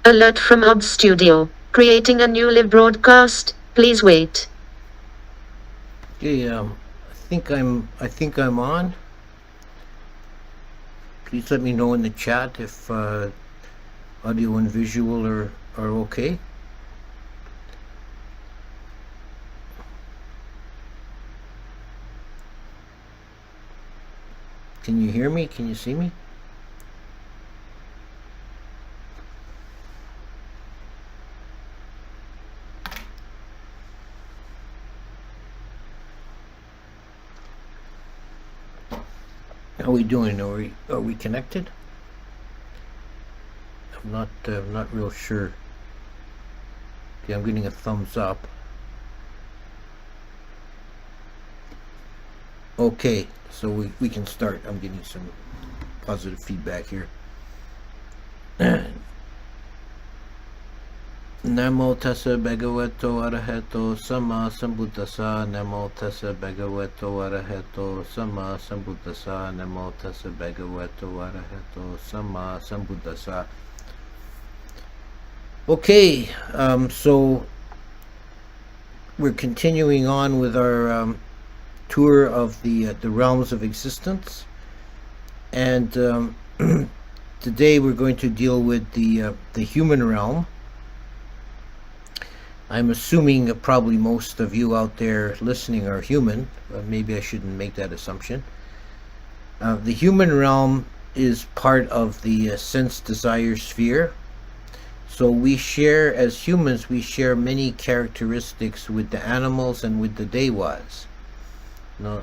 Alert from Ob Studio. Creating a new live broadcast. Please wait. Okay, I think I'm on. Please let me know in the chat if audio and visual are okay. Can you hear me? Can you see me? How are we doing? Are we connected? I'm not real sure. Okay, I'm getting a thumbs up. Okay, so we can start. I'm getting some positive feedback here. Namo tassa bhagavato arahato sama sambuddhassa. Namo tassa bhagavato arahato sama sambuddhassa. Namo tassa bhagavato arahato sama sambuddhassa. Okay, so we're continuing on with our tour of the realms of existence, and today we're going to deal with the human realm. I'm assuming probably most of you out there listening are human. Maybe I shouldn't make that assumption. The human realm is part of the sense desire sphere. So we share, as humans, we share many characteristics with the animals and with the devas. Now,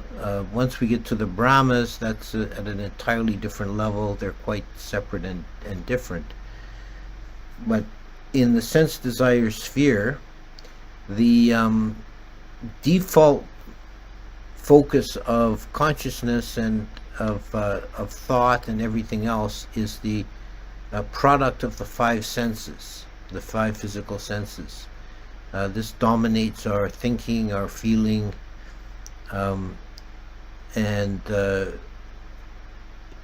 once we get to the Brahmas, that's at an entirely different level. They're quite separate and different. But in the sense desire sphere, the default focus of consciousness and of thought and everything else is the product of the five senses, the five physical senses. This dominates our thinking, our feeling, and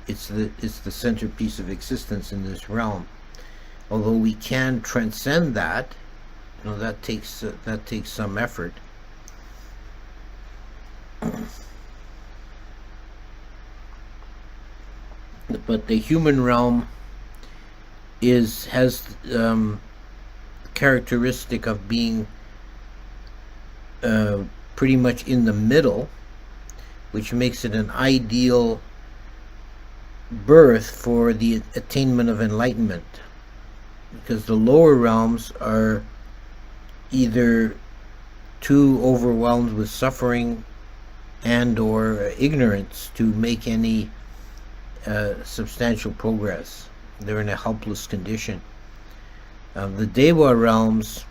it's the centerpiece of existence in this realm. Although we can transcend that, that takes some effort. But the human realm has characteristic of being pretty much in the middle, which makes it an ideal birth for the attainment of enlightenment, because the lower realms are either too overwhelmed with suffering and or ignorance to make any substantial progress. They're in a helpless condition. The Deva realms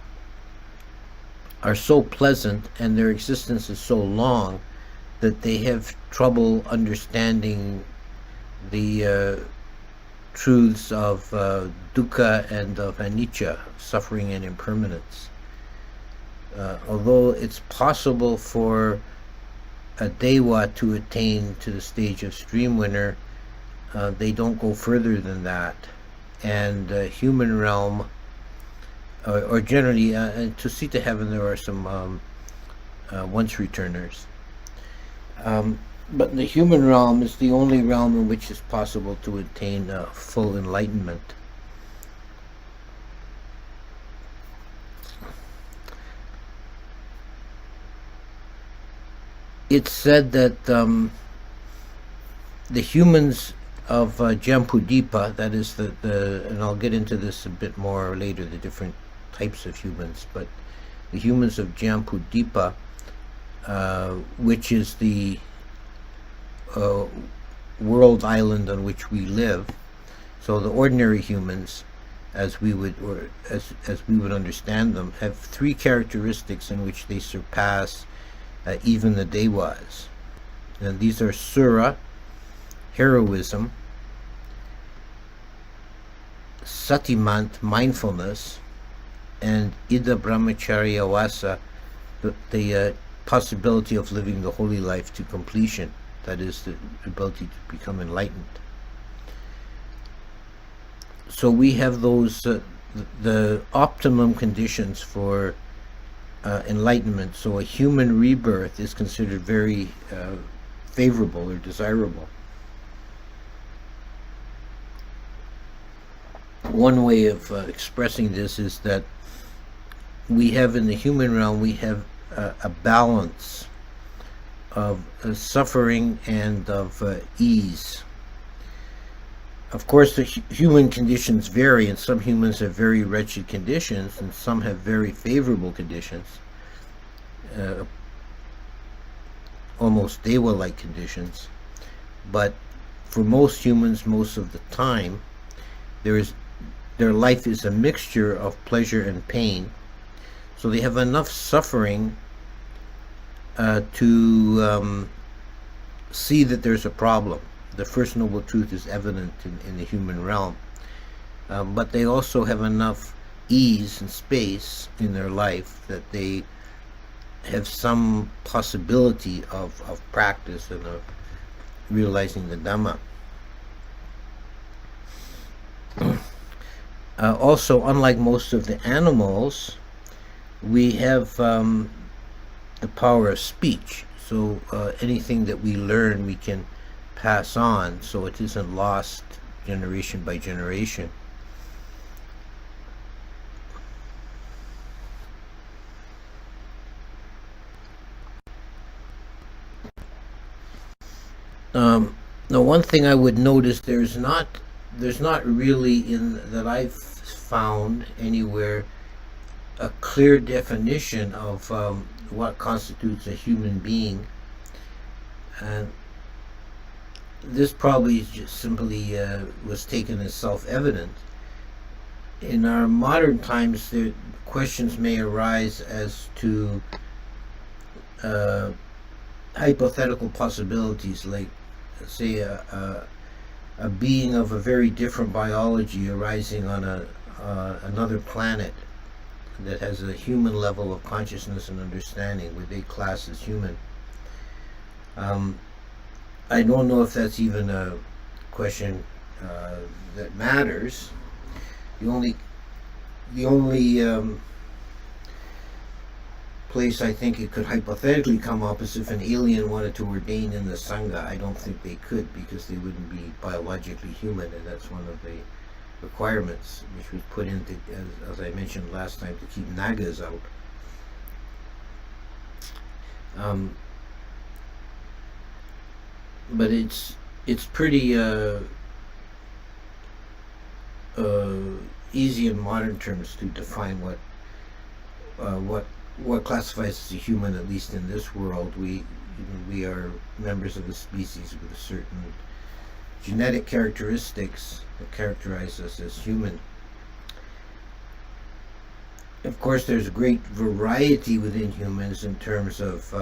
are so pleasant and their existence is so long that they have trouble understanding the truths of dukkha and of anicca, suffering and impermanence. Although it's possible for a Deva to attain to the stage of stream winner, they don't go further than that. And human realm, or generally, to see to heaven, there are some once returners. But the human realm is the only realm in which it's possible to attain full enlightenment. It's said that the humans of Jambudipa, that is and I'll get into this a bit more later, the different types of humans, but the humans of Jambudipa, which is the world island on which we live, so the ordinary humans, as we would understand them, have three characteristics in which they surpass even the Devas. And these are Sura, heroism, Satimant, mindfulness, and Ida Brahmacharya Vasa, the possibility of living the holy life to completion, that is, the ability to become enlightened. So we have those the optimum conditions for enlightenment. So a human rebirth is considered very favorable or desirable. One way of expressing this is that we have in the human realm, we have a balance of suffering and of ease. Of course, the human conditions vary, and some humans have very wretched conditions, and some have very favorable conditions, almost Dewa-like conditions. But for most humans, most of the time, their life is a mixture of pleasure and pain. So they have enough suffering to see that there's a problem. The First Noble Truth is evident in the human realm. But they also have enough ease and space in their life that they have some possibility of practice and of realizing the Dhamma. Also, unlike most of the animals, we have the power of speech. So anything that we learn, we can pass on, so it isn't lost generation by generation. Now, one thing I would notice, there's not really that I've found anywhere a clear definition of what constitutes a human being. And this probably just simply was taken as self-evident. In our modern times, the questions may arise as to hypothetical possibilities, like, say, a being of a very different biology arising on another planet that has a human level of consciousness and understanding, where they class as human. I don't know if that's even a question that matters. The only place I think it could hypothetically come up is if an alien wanted to ordain in the Sangha. I don't think they could, because they wouldn't be biologically human, and that's one of the requirements which was put in to, as I mentioned last time, to keep nagas out. But it's pretty easy in modern terms to define what classifies as a human, at least in this world. We are members of a species with certain genetic characteristics that characterize us as human. Of course, there's a great variety within humans in terms of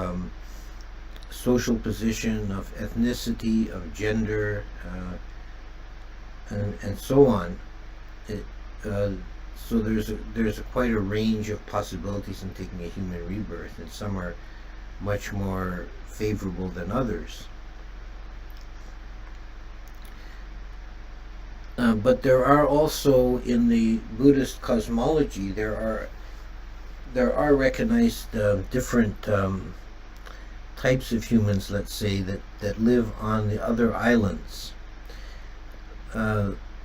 social position, of ethnicity, of gender, and so on. So there's quite a range of possibilities in taking a human rebirth, and some are much more favorable than others. But there are also, in the Buddhist cosmology, there are recognized different types of humans, let's say, that live on the other islands.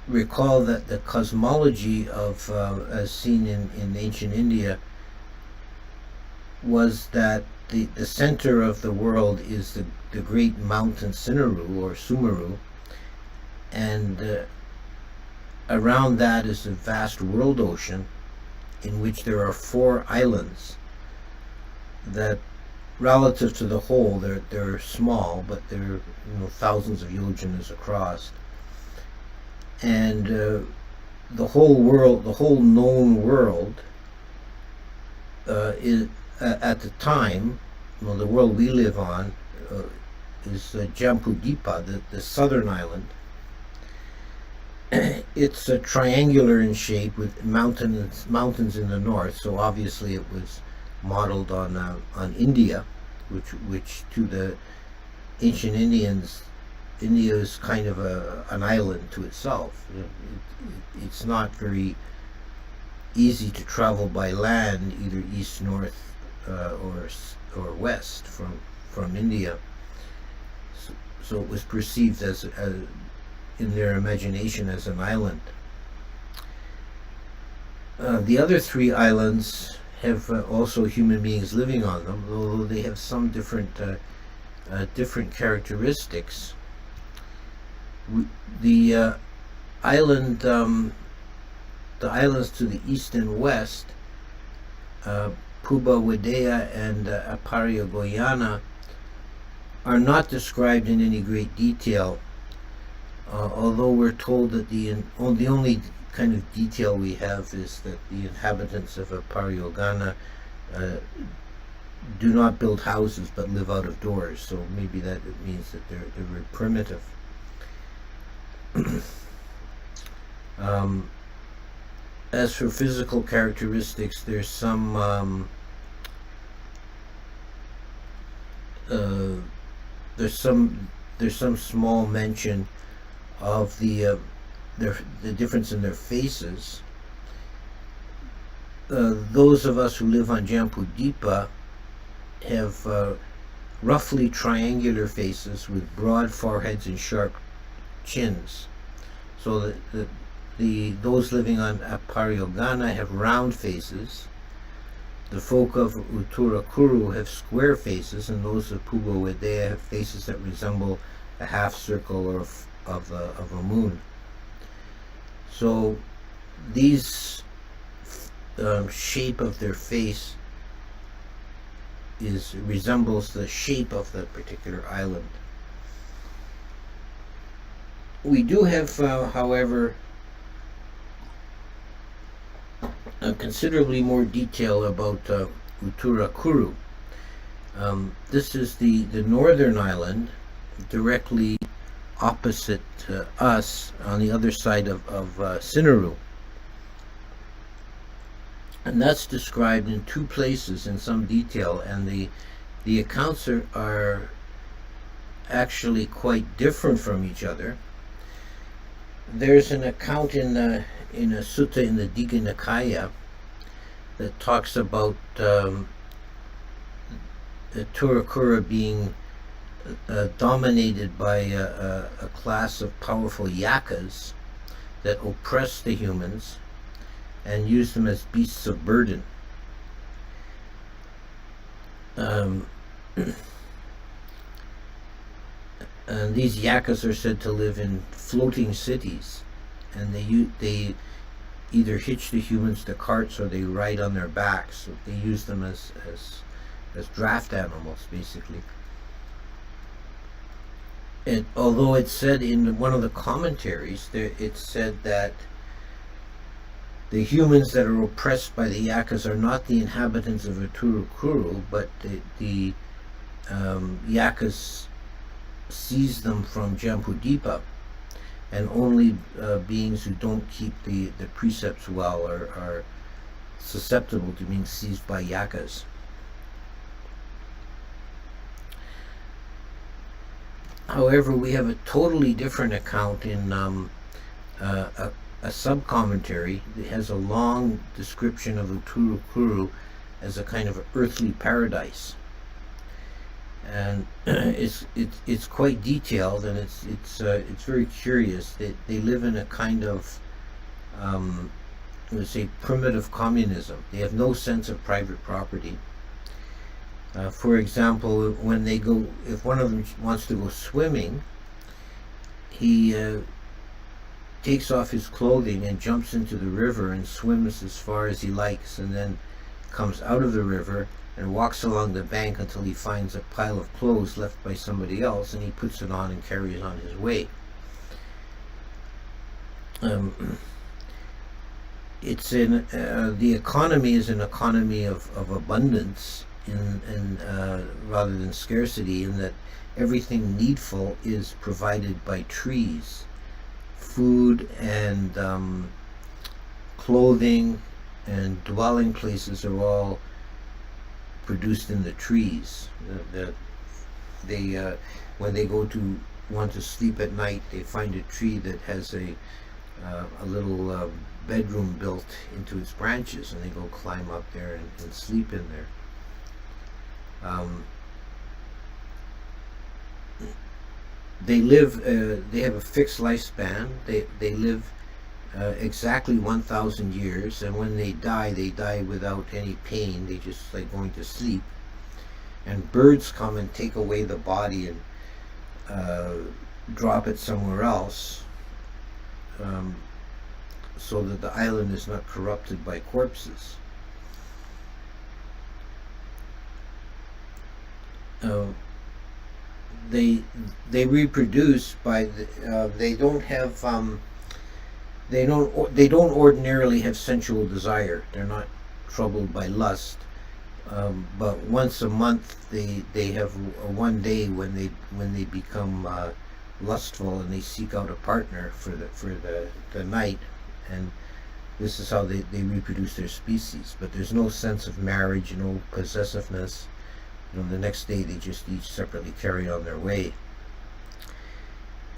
Recall that the cosmology of, as seen in ancient India, was that the center of the world is the great mountain Sinaru or Sumeru, and around that is a vast world ocean in which there are 4 islands that, relative to the whole, they're small, but they're thousands of yojanas across. And the whole world, the whole known world, is at the time, the world we live on, is Jambudipa, the southern island. It's triangular in shape with mountains in the north. So obviously it was modeled on India, which to the ancient Indians, India is kind of an island to itself. It's not very easy to travel by land, either east, north, or west from India. So it was perceived as in their imagination as an island. The other three islands have also human beings living on them, although they have some different characteristics. The islands to the east and west, Puba Wadea and Apariogoyana, are not described in any great detail, although we're told that the only kind of detail we have is that the inhabitants of Apariyogana do not build houses but live out of doors, so maybe that it means that they're very primitive. As for physical characteristics, there's some small mention of the difference in their faces. Those of us who live on Jambudipa have roughly triangular faces with broad foreheads and sharp chins. So those living on Apariyogana have round faces. The folk of Uttarakuru have square faces, and those of Puba Wadea have faces that resemble a half circle of a moon. So these shape of their face resembles the shape of the particular island. We do have, however, considerably more detail about Uttarakuru. This is the northern island, directly opposite us on the other side of Sinaru. And that's described in two places in some detail, and the accounts are actually quite different from each other. There's an account in a sutta in the Digha Nikaya that talks about Uttarakura being dominated by a class of powerful yakas that oppress the humans and use them as beasts of burden. And these yakas are said to live in floating cities, and they either hitch the humans to carts or they ride on their backs. So they use them as draft animals, basically. Although it's said in one of the commentaries, it's said that the humans that are oppressed by the yakas are not the inhabitants of Uttarakuru, but the yakas seize them from Jambudipa, and only beings who don't keep the precepts well are susceptible to being seized by yakas. However, we have a totally different account in a sub-commentary that has a long description of Uttarakuru as a kind of earthly paradise, and it's quite detailed, and it's very curious. They live in a kind of let's say primitive communism. They have no sense of private property. For example, when they go, if one of them wants to go swimming, he takes off his clothing and jumps into the river and swims as far as he likes, and then comes out of the river and walks along the bank until he finds a pile of clothes left by somebody else, and he puts it on and carries on his way. It's in the economy is an economy of abundance, in rather than scarcity, in that everything needful is provided by trees. Food and clothing and dwelling places are all produced in the trees. When they want to sleep at night, they find a tree that has a a little bedroom built into its branches, and they go climb up there and sleep in there. They live. They have a fixed lifespan. They live exactly 1,000 years, and when they die without any pain. They just like going to sleep. And birds come and take away the body and drop it somewhere else, so that the island is not corrupted by corpses. They reproduce by they don't have they don't ordinarily have sensual desire. They're not troubled by lust. But once a month they have one day when they become lustful, and they seek out a partner for the night, and this is how they reproduce their species. But there's no sense of marriage, no possessiveness. The next day they just each separately carry on their way.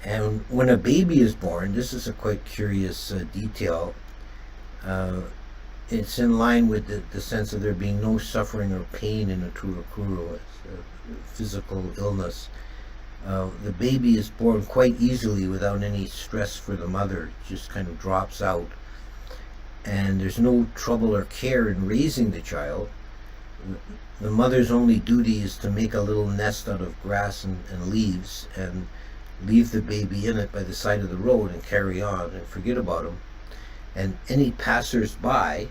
And when a baby is born, this is a quite curious detail. It's in line with the sense of there being no suffering or pain in a Turukuru, physical illness. The baby is born quite easily without any stress for the mother. It just kind of drops out. And there's no trouble or care in raising the child. The mother's only duty is to make a little nest out of grass and leaves, and leave the baby in it by the side of the road, and carry on and forget about him. And any passers-by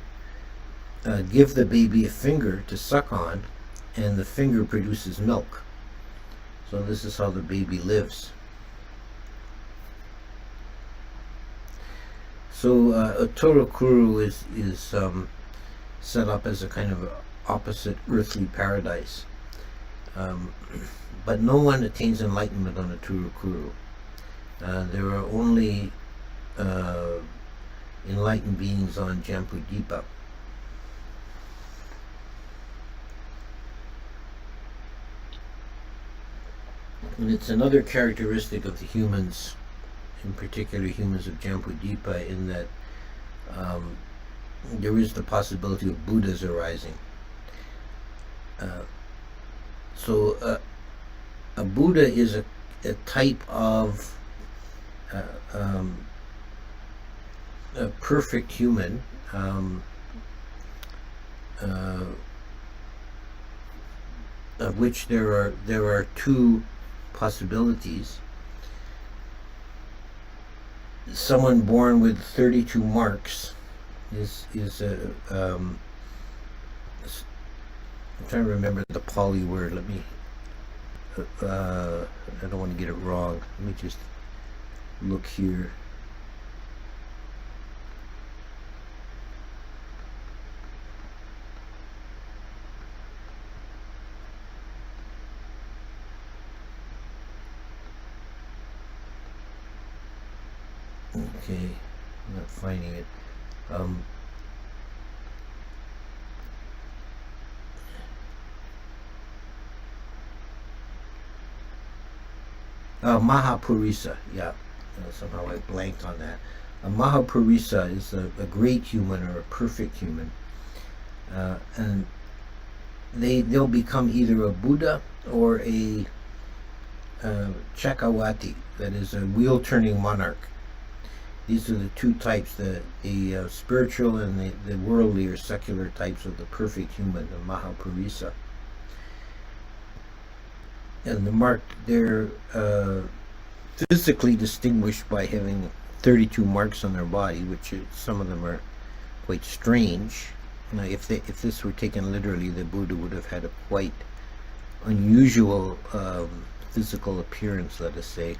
give the baby a finger to suck on, and the finger produces milk. So this is how the baby lives. So a Torokuru is set up as a kind of opposite earthly paradise. But no one attains enlightenment on a Turukuru. There are only enlightened beings on Jambudipa. And it's another characteristic of the humans, in particular humans of Jambudipa, in that there is the possibility of Buddhas arising. So a Buddha is a type of a perfect human, of which there are two possibilities. Someone born with 32 marks is a I'm trying to remember the Pali word. Let me I don't want to get it wrong. Let me just look here. Okay, I'm not finding it. Mahapurisa, yeah. Somehow I blanked on that. A Mahapurisa is a great human, or a perfect human. And they'll become either a Buddha or a Chakrawati, that is a wheel-turning monarch. These are the two types, the spiritual and the worldly or secular types of the perfect human, the Mahapurisa. And they're physically distinguished by having 32 marks on their body, which some of them are quite strange. Now, if this were taken literally, the Buddha would have had a quite unusual physical appearance, let us say.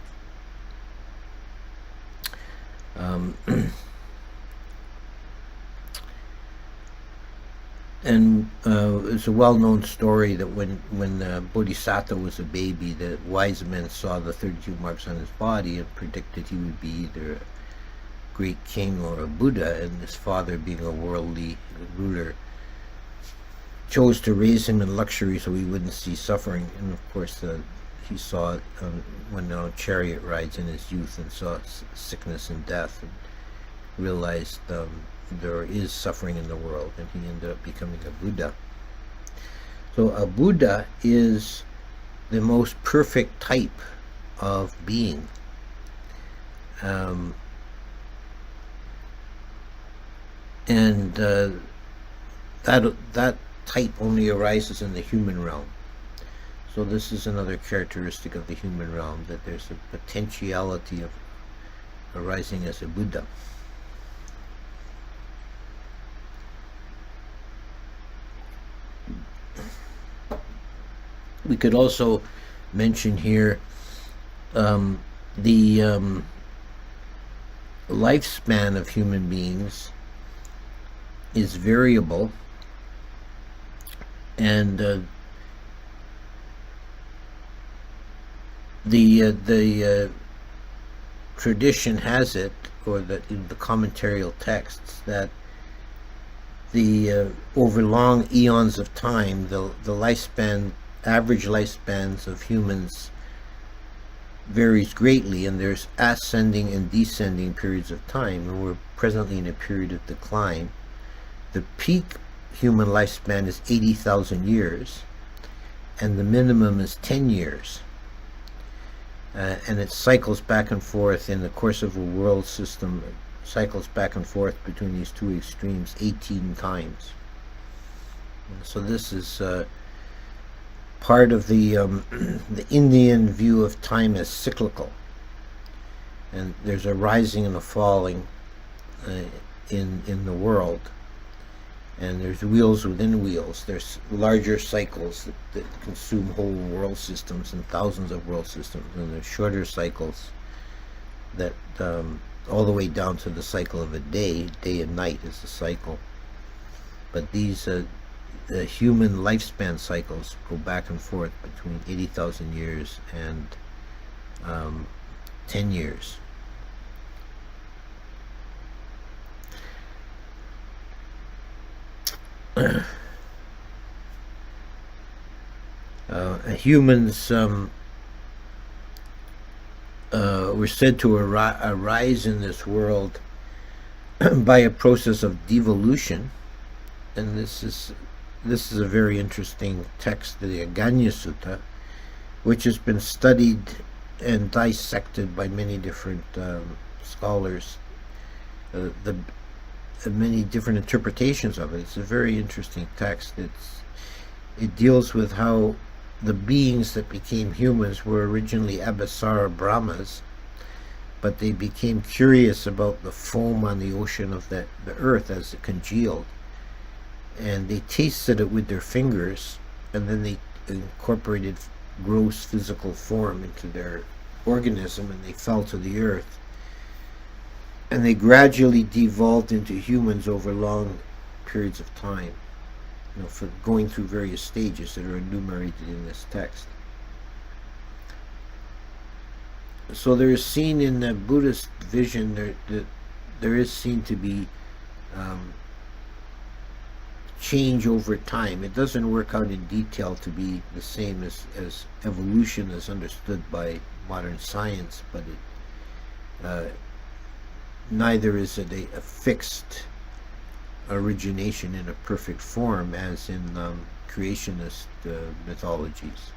And it's a well-known story that when Bodhisattva was a baby, the wise men saw the 32 marks on his body and predicted he would be either a great king or a Buddha, and his father, being a worldly ruler, chose to raise him in luxury so he wouldn't see suffering. And of course he saw it when on chariot rides in his youth, and saw sickness and death, and realized there is suffering in the world, and he ended up becoming a Buddha. So a Buddha is the most perfect type of being. And that type only arises in the human realm. So this is another characteristic of the human realm, that there's a potentiality of arising as a Buddha. We could also mention here the lifespan of human beings is variable, and the tradition has it, or in the commentarial texts, that the over long eons of time, the average lifespans of humans varies greatly, and there's ascending and descending periods of time, and we're presently in a period of decline. The peak human lifespan is 80,000 years, and the minimum is 10 years. And it cycles back and forth in the course of a world system, cycles back and forth between these two extremes 18 times. So this is part of the Indian view of time as cyclical. And there's a rising and a falling in the world. And there's wheels within wheels. There's larger cycles that consume whole world systems and thousands of world systems. And there's shorter cycles that all the way down to the cycle of a day. Day and night is a cycle. But these the human lifespan cycles go back and forth between 80,000 years and 10 years. Humans were said to arise in this world by a process of devolution, and this is a very interesting text, the Aganya Sutta, which has been studied and dissected by many different scholars. The many different interpretations of it. It's a very interesting text. It deals with how the beings that became humans were originally Abhisara Brahmas, but they became curious about the foam on the ocean of the earth as it congealed, and they tasted it with their fingers, and then they incorporated gross physical form into their organism, and they fell to the earth. And they gradually devolved into humans over long periods of time, for going through various stages that are enumerated in this text. So there is seen in the Buddhist vision, there is seen to be change over time. It doesn't work out in detail to be the same as evolution as understood by modern science, but neither is it a fixed origination in a perfect form as in creationist mythologies.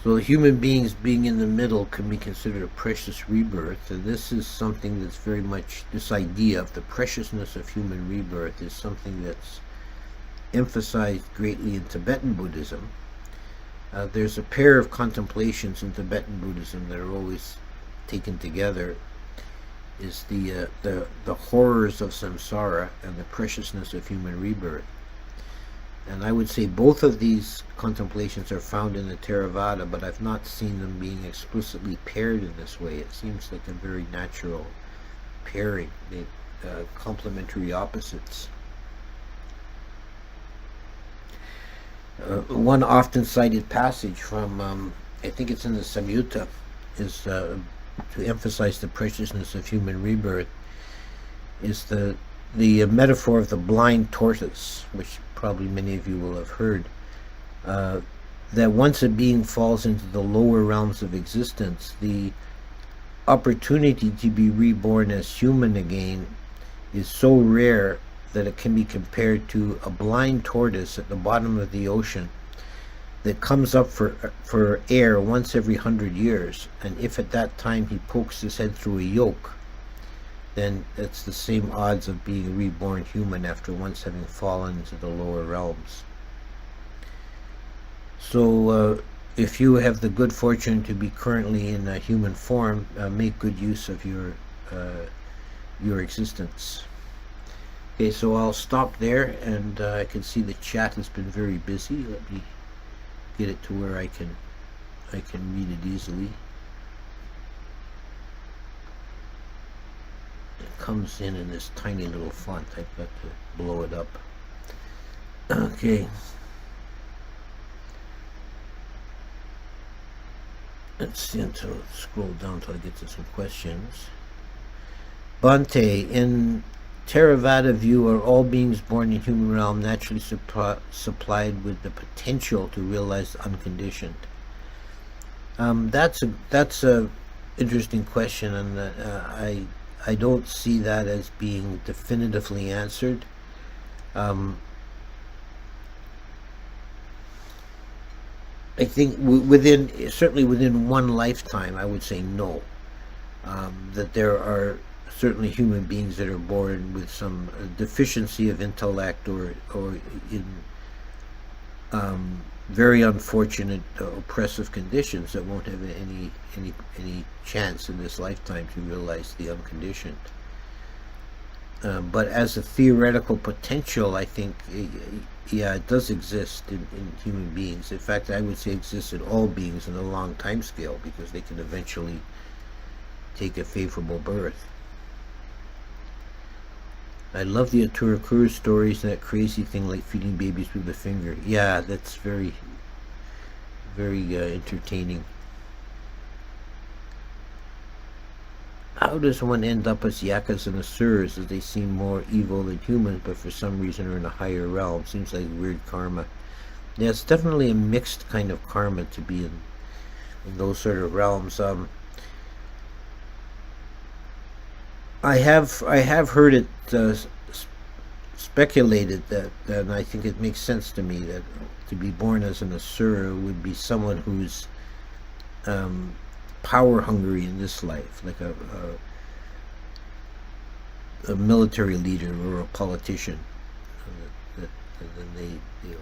So human beings being in the middle can be considered a precious rebirth, and this is something that's very much, this idea of the preciousness of human rebirth is something that's emphasized greatly in Tibetan Buddhism. There's a pair of contemplations in Tibetan Buddhism that are always taken together, is the horrors of samsara and the preciousness of human rebirth. And I would say both of these contemplations are found in the Theravada, but I've not seen them being explicitly paired in this way. It seems like a very natural pairing, complementary opposites. One often cited passage from, I think it's in the Samyutta, is to emphasize the preciousness of human rebirth, is the metaphor of the blind tortoise, which probably many of you will have heard, that once a being falls into the lower realms of existence, the opportunity to be reborn as human again is so rare that it can be compared to a blind tortoise at the bottom of the ocean that comes up for air once every 100 years, and if at that time he pokes his head through a yoke, then it's the same odds of being reborn human after once having fallen into the lower realms. So if you have the good fortune to be currently in a human form, make good use of your existence. Okay, so I'll stop there, and I can see the chat has been very busy. Let me get it to where I can read it easily. It comes in this tiny little font. I've got to blow it up. Okay. Let's see until scroll down until I get to some questions. Bhante, in Theravada view, are all beings born in human realm naturally supplied with the potential to realize the unconditioned? That's a interesting question, and I don't see that as being definitively answered. I think certainly within one lifetime, I would say no. That there are certainly human beings that are born with some deficiency of intellect or in very unfortunate oppressive conditions that won't have any chance in this lifetime to realize the unconditioned. But as a theoretical potential, I think, yeah, it does exist in human beings. In fact, I would say it exists in all beings in a long time scale, because they can eventually take a favorable birth. I love the Aturakura stories and that crazy thing like feeding babies with a finger. Yeah, that's very, very entertaining. How does one end up as yakas and asuras, as they seem more evil than humans, but for some reason are in a higher realm? Seems like weird karma. Yeah, it's definitely a mixed kind of karma to be in those sort of realms. I have heard it speculated that, and I think it makes sense to me, that to be born as an asura would be someone who's power hungry in this life, like a military leader or a politician, and then they'll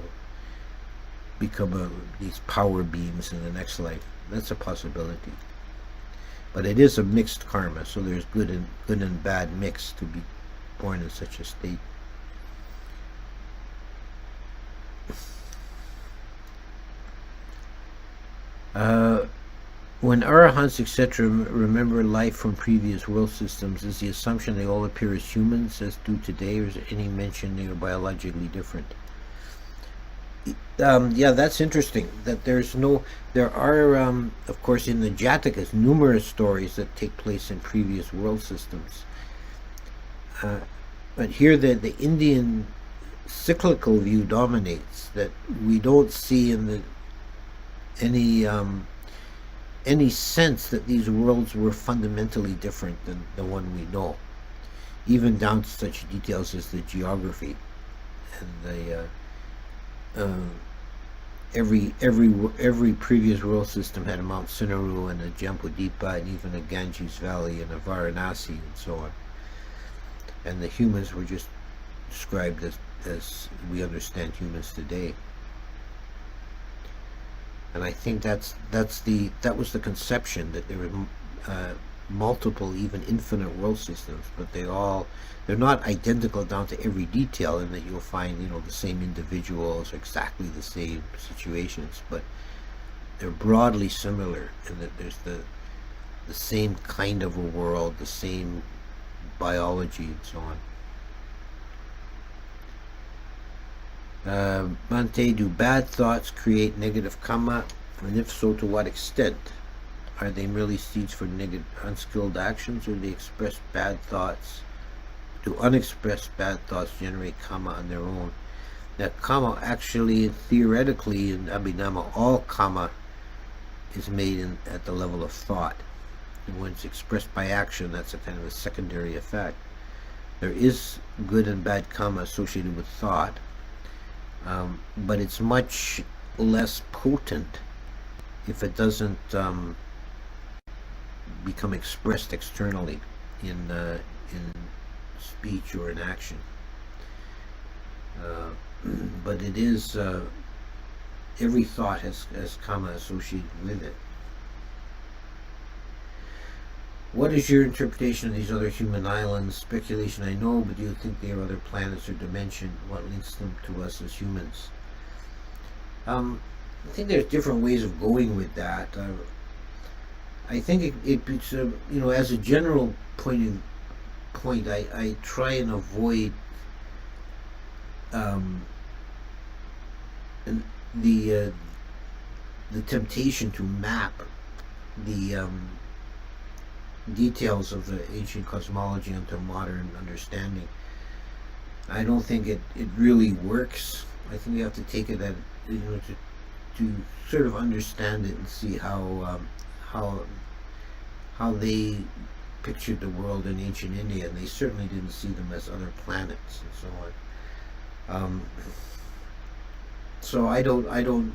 become these power beings in the next life. That's a possibility. But it is a mixed karma, so there's good and bad mixed to be born in such a state. When arahants, etc., remember life from previous world systems, is the assumption they all appear as humans as do today, or is there any mention they are biologically different? Yeah, that's interesting. That there are, of course, in the Jatakas, numerous stories that take place in previous world systems. But here, the Indian cyclical view dominates. That we don't see in any sense that these worlds were fundamentally different than the one we know, even down to such details as the geography and the every previous world system had a Mount Sinaru and a Jambudvipa and even a Ganges Valley and a Varanasi and so on. And the humans were just described as we understand humans today. And I think that was the conception, that there were multiple, even infinite world systems, but they're not identical down to every detail, in that you'll find the same individuals, exactly the same situations, but they're broadly similar in that there's the same kind of a world, the same biology and so on. Bhante, do bad thoughts create negative karma, and if so, to what extent? Are they merely seeds for negative, unskilled actions, or do they express bad thoughts? Do unexpressed bad thoughts generate karma on their own? that karma actually, theoretically, in Abhidhamma, all karma is made at the level of thought. And when it's expressed by action, that's a kind of a secondary effect. There is good and bad karma associated with thought, but it's much less potent if it doesn't become expressed externally in speech or in action. But it is, every thought has karma associated with it. What is your interpretation of these other human islands? Speculation, I know, but do you think they are other planets or dimension? What links them to us as humans? I think there's different ways of going with that. I think it's as a general point, I try and avoid the temptation to map the details of the ancient cosmology onto modern understanding. I don't think it really works. I think we have to take it at, to sort of understand it and see how they pictured the world in ancient India, and they certainly didn't see them as other planets and so on. So I don't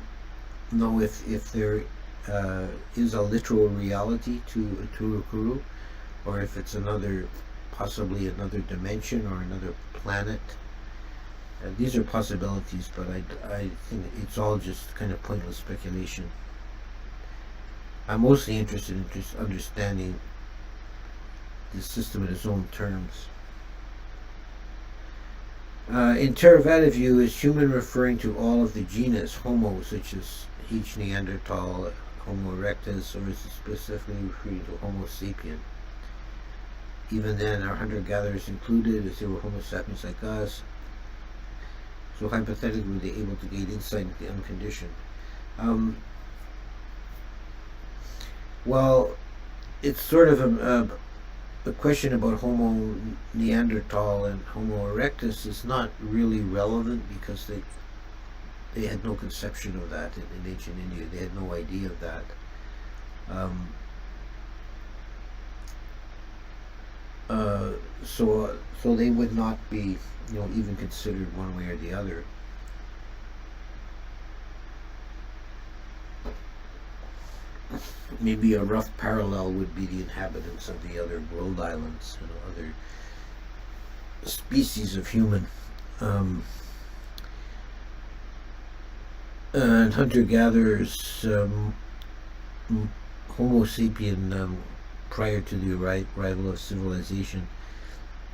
know if there is a literal reality to Turukuru, or if it's possibly another dimension or another planet. These are possibilities, but I think it's all just kind of pointless speculation. I'm mostly interested in just understanding the system in its own terms. In Theravada view, is human referring to all of the genus Homo, such as H. Neanderthal, Homo erectus, or is it specifically referring to Homo sapien? Even then, are hunter-gatherers included, as they were Homo sapiens like us? So hypothetically, were they able to gain insight into the unconditioned? Well, it's sort of the question about Homo Neanderthal and Homo erectus is not really relevant, because they had no conception of that in ancient India. They had no idea of that. So they would not be, even considered one way or the other. Maybe a rough parallel would be the inhabitants of the other world islands, other species of human. And hunter-gatherers, Homo sapien, prior to the arrival of civilization,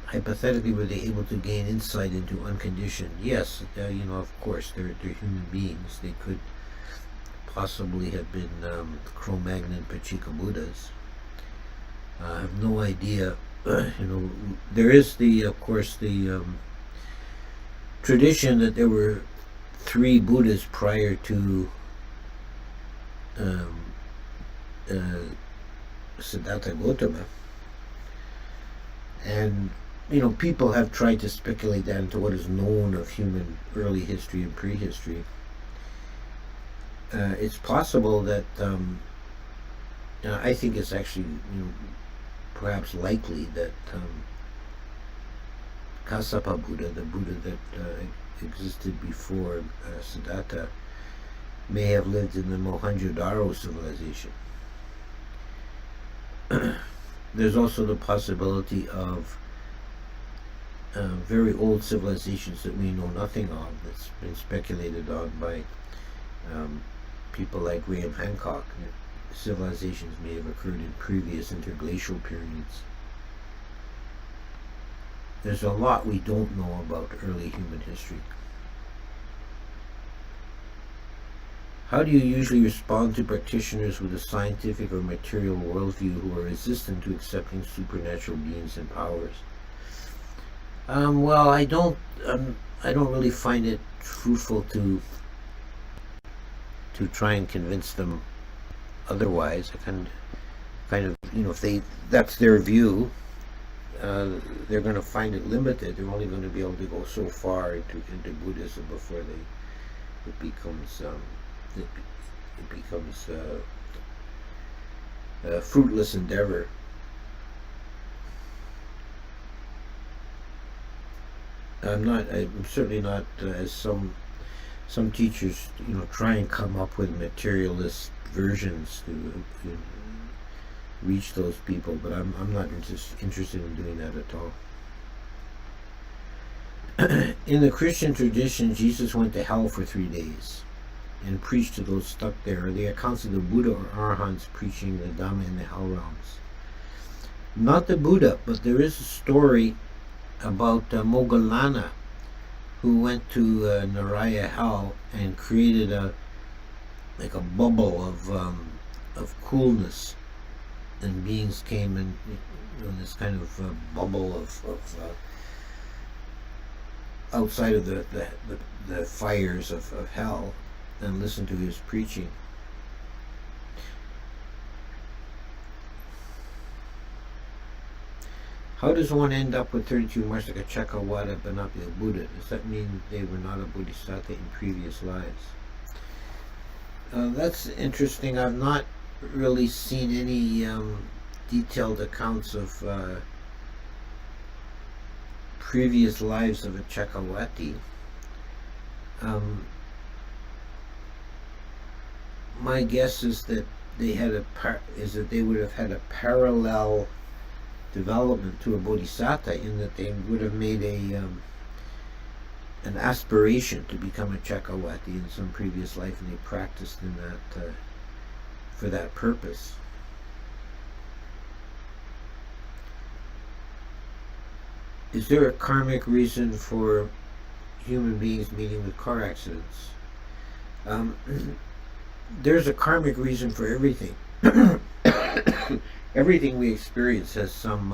hypothetically, were they able to gain insight into unconditioned? Yes, of course, they're human beings. They could possibly have been Cro-Magnon Pachika Buddhas. I have no idea. There is of course, the tradition that there were 3 Buddhas prior to Siddhartha Gautama, and people have tried to speculate that into what is known of human early history and prehistory. It's possible that I think it's actually perhaps likely that Kassapa Buddha, the Buddha that existed before Siddhartha, may have lived in the Mohenjo-Daro civilization. There's also the possibility of very old civilizations that we know nothing of, that's been speculated on by people like Graham Hancock. Civilizations may have occurred in previous interglacial periods. There's a lot we don't know about early human history. How do you usually respond to practitioners with a scientific or material worldview who are resistant to accepting supernatural beings and powers? Well, I don't really find it fruitful to try and convince them otherwise. I kind of if that's their view, they're going to find it limited. They're only going to be able to go so far into Buddhism before it becomes a fruitless endeavor. I'm certainly not, as some teachers, try and come up with materialist versions to reach those people, but I'm not interested in doing that at all. In the Christian tradition, Jesus went to hell for 3 days and preached to those stuck there. The accounts of the Buddha or Arahants preaching the Dhamma in the hell realms. Not the Buddha, but there is a story about Moggallana, who went to Naraya hell and created a bubble of coolness, and beings came in this kind of bubble of outside of the fires of hell, and listened to his preaching. How does one end up with 32 marks like a Chakrawada but not be a Buddha? Does that mean they were not a Bodhisattva in previous lives? That's interesting. I've not really seen any detailed accounts of previous lives of a Chakrawati. My guess is that they would have had a parallel development to a bodhisattva, in that they would have made an aspiration to become a Chakrawati in some previous life, and they practiced in that for that purpose. Is there a karmic reason for human beings meeting with car accidents? There's a karmic reason for everything. Everything we experience has some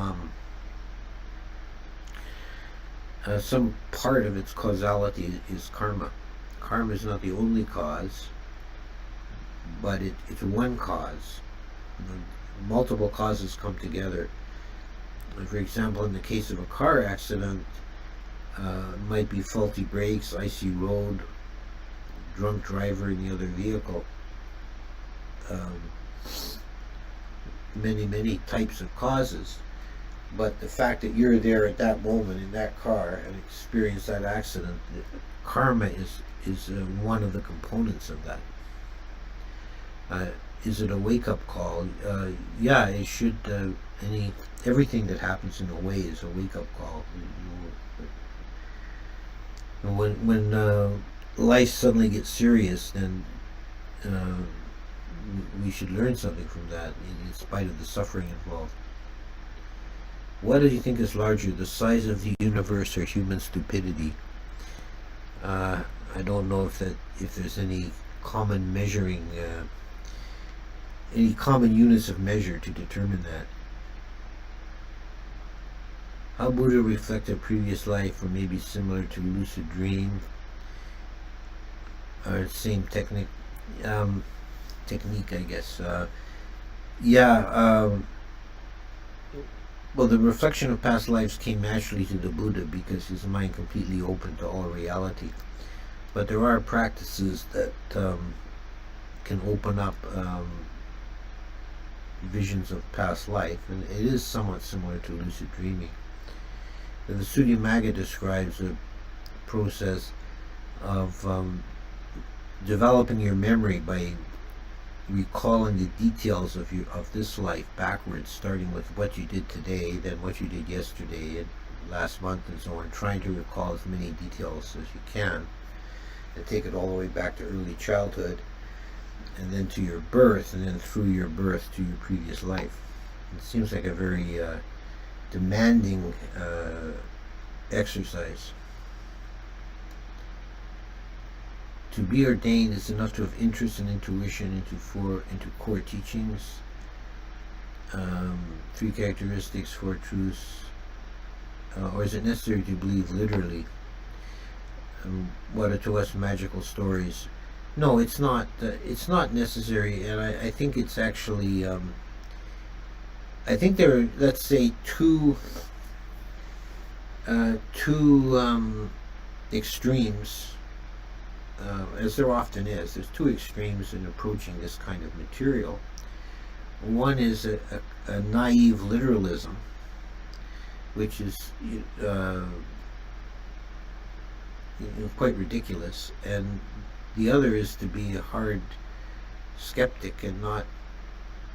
part of its causality is karma. Karma is not the only cause, but it's one cause. Multiple causes come together. For example, in the case of a car accident, it might be faulty brakes, icy road, drunk driver in the other vehicle. Many types of causes, but the fact that you're there at that moment in that car and experience that accident, karma is one of the components of that. Is it a wake-up call? Yeah, it should. Everything that happens in a way is a wake-up call. When life suddenly gets serious, then we should learn something from that, in spite of the suffering involved. What do you think is larger, the size of the universe or human stupidity? I don't know if there's any common measuring, any common units of measure to determine that. How Buddha reflected previous life, or maybe similar to lucid dream, or same technique, I guess. Well, the reflection of past lives came naturally to the Buddha because his mind completely open to all reality. But there are practices that can open up visions of past life, and it is somewhat similar to lucid dreaming. The Suddhimagga describes a process of developing your memory by recalling the details of this life backwards, starting with what you did today, then what you did yesterday and last month, and so on, trying to recall as many details as you can, and take it all the way back to early childhood, and then to your birth, and then through your birth to your previous life. It seems like a very demanding exercise. To be ordained is enough to have interest and intuition into core teachings, 3 characteristics, 4 truths, or is it necessary to believe literally? What are to us magical stories? No, it's not. It's not necessary, and I think it's actually. I think there are, let's say, two two extremes, as there often is. There's two extremes in approaching this kind of material. One is a naive literalism, which is quite ridiculous, and the other is to be a hard skeptic and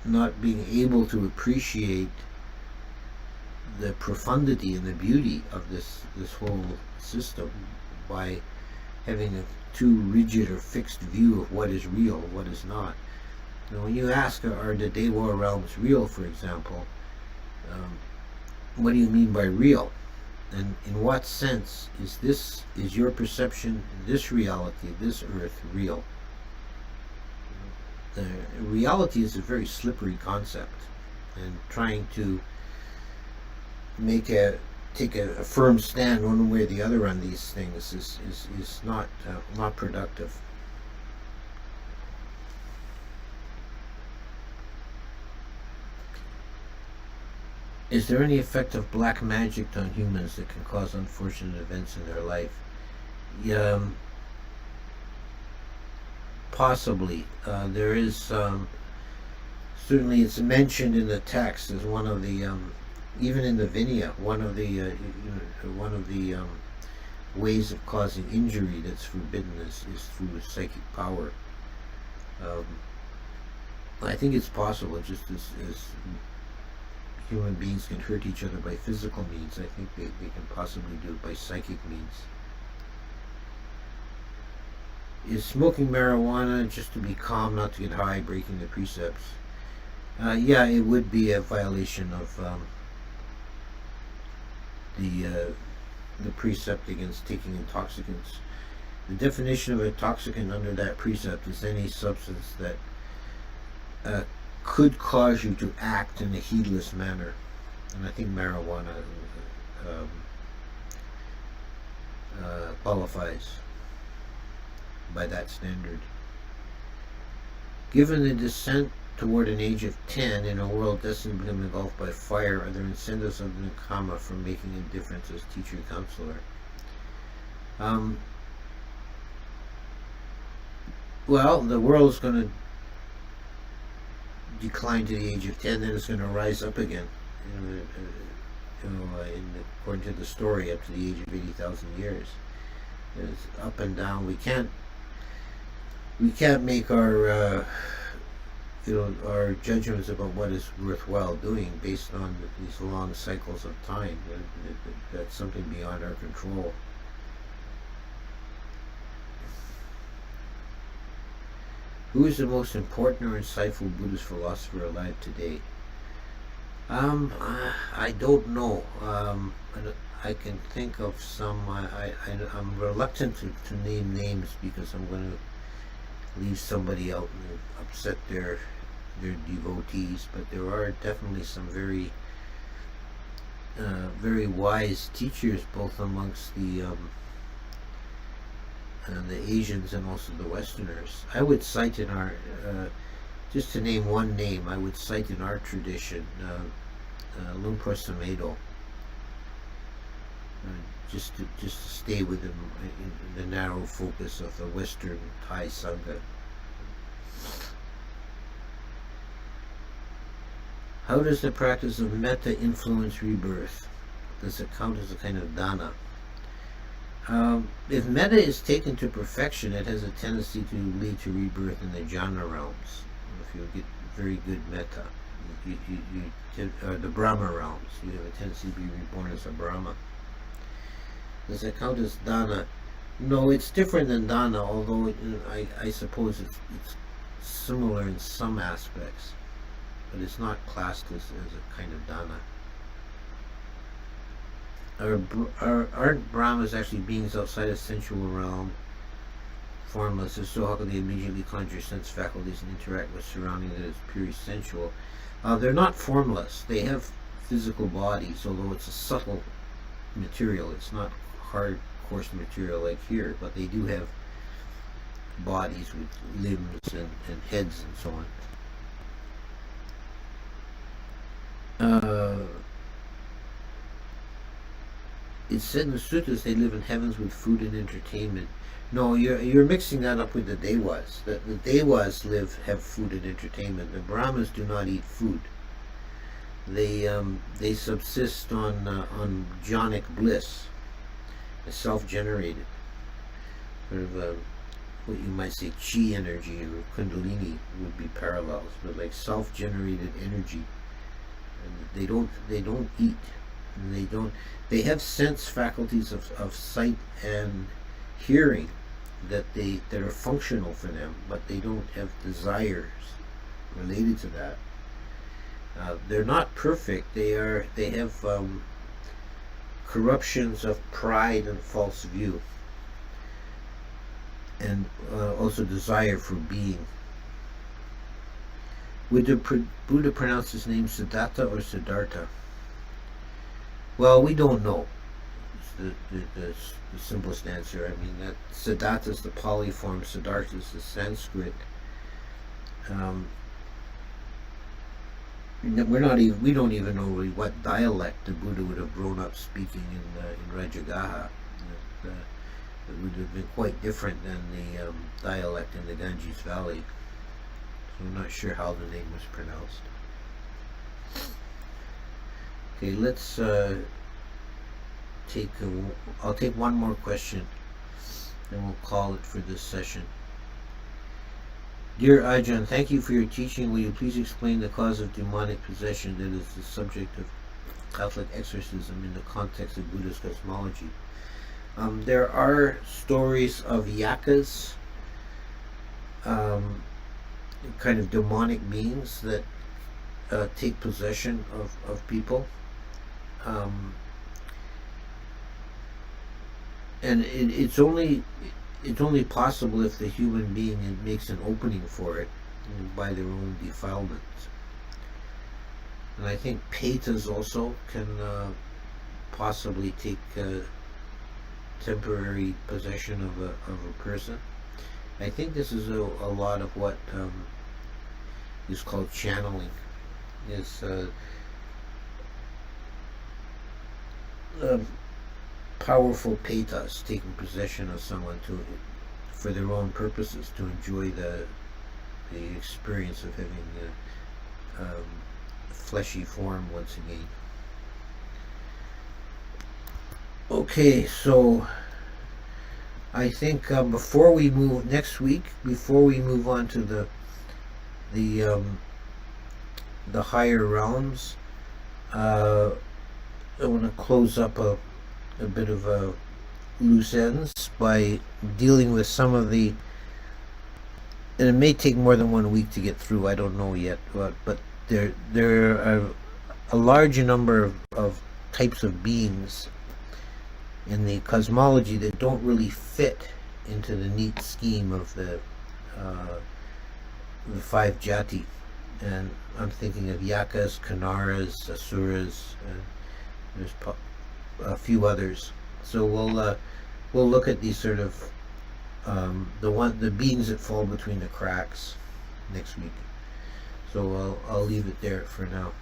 not being able to appreciate the profundity and the beauty of this whole system by having a too rigid or fixed view of what is real, what is not. Now, when you ask, are the Dewa realms real, for example, what do you mean by real? And in what sense is your perception, this reality, this earth, real? Reality is a very slippery concept, and trying to take a firm stand one way or the other on these things is not productive. Is there any effect of black magic on humans that can cause unfortunate events in their life? Possibly. There is certainly, it's mentioned in the text as one of the even in the Vinaya, one of the ways of causing injury that's forbidden is through psychic power. I think it's possible, just as human beings can hurt each other by physical means, I think they can possibly do it by psychic means. Is smoking marijuana just to be calm, not to get high, breaking the precepts? Yeah, it would be a violation of the precept against taking intoxicants. The definition of a intoxicant under that precept is any substance that could cause you to act in a heedless manner, and I think marijuana qualifies by that standard. Given the descent toward an age of 10 in a world destined to become engulfed by fire, are there incentives of the nakama for making a difference as teacher counselor? Well, the world's going to decline to the age of 10, then it's going to rise up again. According to the story, up to the age of 80,000 years. It's up and down. We can't make our our judgments about what is worthwhile doing based on these long cycles of time. That's something beyond our control. Who is the most important or insightful Buddhist philosopher alive today? I don't know. I can think of some. I'm reluctant to name names because I'm going to leave somebody out and upset their devotees. But there are definitely some very wise teachers, both amongst the Asians and also the Westerners. I would cite in our, just to name one name, I would cite in our tradition Lumpur Samedo. Just to stay within the narrow focus of the Western Thai Sangha. How does the practice of metta influence rebirth? Does it count as a kind of dana? If metta is taken to perfection, it has a tendency to lead to rebirth in the jhana realms. If you get very good metta, the Brahma realms, you have a tendency to be reborn as a Brahma. Does it count as dana? No, it's different than dana, although I suppose it's similar in some aspects, but it's not classed as a kind of dana. Aren't Brahmas actually beings outside a sensual realm, formless? If so, how can they immediately conjure sense faculties and interact with surroundings that is purely sensual? They're not formless. They have physical bodies, although it's a subtle material. It's not hard, coarse material like here, but they do have bodies with limbs and heads and so on. it's said in the sutras they live in heavens with food and entertainment. No, you're mixing that up with the devas. The devas have food and entertainment. The Brahmas do not eat food. They subsist on jhanic bliss, self-generated, sort of what you might say chi energy or kundalini would be parallels, but like self-generated energy. And they don't eat. And they have sense faculties of sight and hearing that are functional for them, but they don't have desires related to that. They're not perfect. They have corruptions of pride and false view, and also desire for being. Would the Buddha pronounce his name Siddhartha or Siddhartha? Well, we don't know. It's the simplest answer. I mean, that Siddhartha is the Pali form, Siddhartha is the Sanskrit. We don't even know really what dialect the Buddha would have grown up speaking in Rajagaha. It would have been quite different than the dialect in the Ganges Valley. So I'm not sure how the name was pronounced. Okay, let's I'll take one more question, and we'll call it for this session. Dear Ajahn, thank you for your teaching. Will you please explain the cause of demonic possession that is the subject of Catholic exorcism in the context of Buddhist cosmology? There are stories of yakas, kind of demonic beings that take possession of people. And it's only possible if the human being makes an opening for it by their own defilements. And I think petas also can possibly take temporary possession of a person. I think this is a lot of what is called channeling. Is powerful petas taking possession of someone for their own purposes, to enjoy the experience of having a fleshy form once again. Okay, so I think before we move on to the higher realms, I want to close up a bit of a loose ends by dealing with some of the, and it may take more than 1 week to get through, I don't know yet, but there are a large number of types of beings in the cosmology that don't really fit into the neat scheme of the 5 jati. And I'm thinking of yakas, kanaras, asuras, and there's a few others. So we'll look at these sort of the beings that fall between the cracks next week. So I'll leave it there for now.